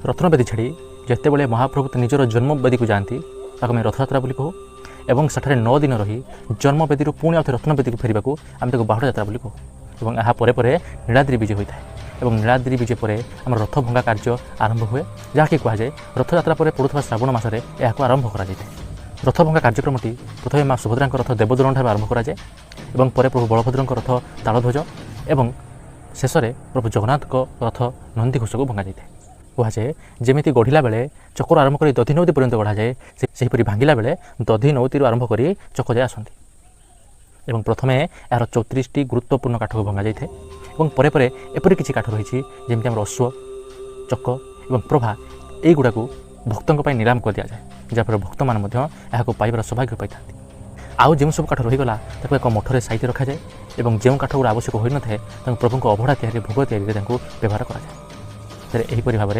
ରତ୍ନବେଦୀ ଛାଡ଼ି ଯେତେବେଳେ ମହାପ୍ରଭୁ ନିଜର ଜନ୍ମବେଦୀକୁ ଯାଆନ୍ତି ତାକୁ ଆମେ ରଥଯାତ୍ରା ବୋଲି କହୁ ଏବଂ ସେଠାରେ 9 ଦିନ ରହି ଜନ୍ମବେଦୀରୁ ପୁଣି ଆଉ ଥରେ ରତ୍ନବେଦୀକୁ ଫେରିବାକୁ ଆମେ ତାକୁ ବାହୁଡ଼ା ଯାତ୍ରା ବୋଲି କହୁ। ଏବଂ ଏହା ପରେ ପରେ ନୀଳାଦ୍ରି ବିଜେ ହୋଇଥାଏ ଏବଂ ନୀଳାଦ୍ରି ବିଜେ ପରେ ଆମର ରଥ ଭଙ୍ଗା କାର୍ଯ୍ୟ ଆରମ୍ଭ ହୁଏ, ଯାହାକି କୁହାଯାଏ ରଥଯାତ୍ରା ପରେ ପଡ଼ୁଥିବା ଶ୍ରାବଣ ମାସରେ ଏହାକୁ ଆରମ୍ଭ କରାଯାଇଥାଏ। ରଥ ଭଙ୍ଗା କାର୍ଯ୍ୟକ୍ରମଟି ପ୍ରଥମେ ମା ସୁଭଦ୍ରାଙ୍କ ରଥ ଦେବଦଳନଠାରୁ ଆରମ୍ଭ କରାଯାଏ ଏବଂ ପରେ ପ୍ରଭୁ ବଳଭଦ୍ରଙ୍କ ରଥ ତାଳଧ୍ୱଜ ଏବଂ ଶେଷରେ ପ୍ରଭୁ ଜଗନ୍ନାଥଙ୍କ ରଥ ନନ୍ଦିଘୋଷକୁ ଭଙ୍ଗାଯାଇଥାଏ। କୁହାଯାଏ ଯେମିତି ଗଢ଼ିଲା ବେଳେ ଚକରୁ ଆରମ୍ଭ କରି ଦଧିନଉତି ପର୍ଯ୍ୟନ୍ତ ଗଢ଼ାଯାଏ, ସେହିପରି ଭାଙ୍ଗିଲା ବେଳେ ଦଧିନଉତିରୁ ଆରମ୍ଭ କରି ଚକ ଯାଏ ଆସନ୍ତି ଏବଂ ପ୍ରଥମେ ଏହାର 34ଟି ଗୁରୁତ୍ୱପୂର୍ଣ୍ଣ କାଠକୁ ଭଙ୍ଗାଯାଇଥାଏ ଏବଂ ପରେ ପରେ ଏପରି କିଛି କାଠ ରହିଛି ଯେମିତି ଆମର ଅଶ୍ୱ, ଚକ ଏବଂ ପ୍ରଭା ଏଇଗୁଡ଼ାକୁ ଭକ୍ତଙ୍କ ପାଇଁ ନିଲାମ କରିଦିଆଯାଏ, ଯାହାଫଳରେ ଭକ୍ତମାନେ ମଧ୍ୟ ଏହାକୁ ପାଇବାର ସୌଭାଗ୍ୟ ପାଇଥାନ୍ତି। ଆଉ ଯେଉଁ ସବୁ କାଠ ରହିଗଲା ତାକୁ ଏକ ମଠରେ ସାଇତି ରଖାଯାଏ ଏବଂ ଯେଉଁ କାଠଗୁଡ଼ା ଆବଶ୍ୟକ ହୋଇନଥାଏ ତାଙ୍କୁ ପ୍ରଭୁଙ୍କ ଅଭଡ଼ା ତିଆରି ଭୋଗ ତିଆରିରେ ତାଙ୍କୁ ବ୍ୟବହାର କରାଯାଏ। ଏହିପରି ଭାବରେ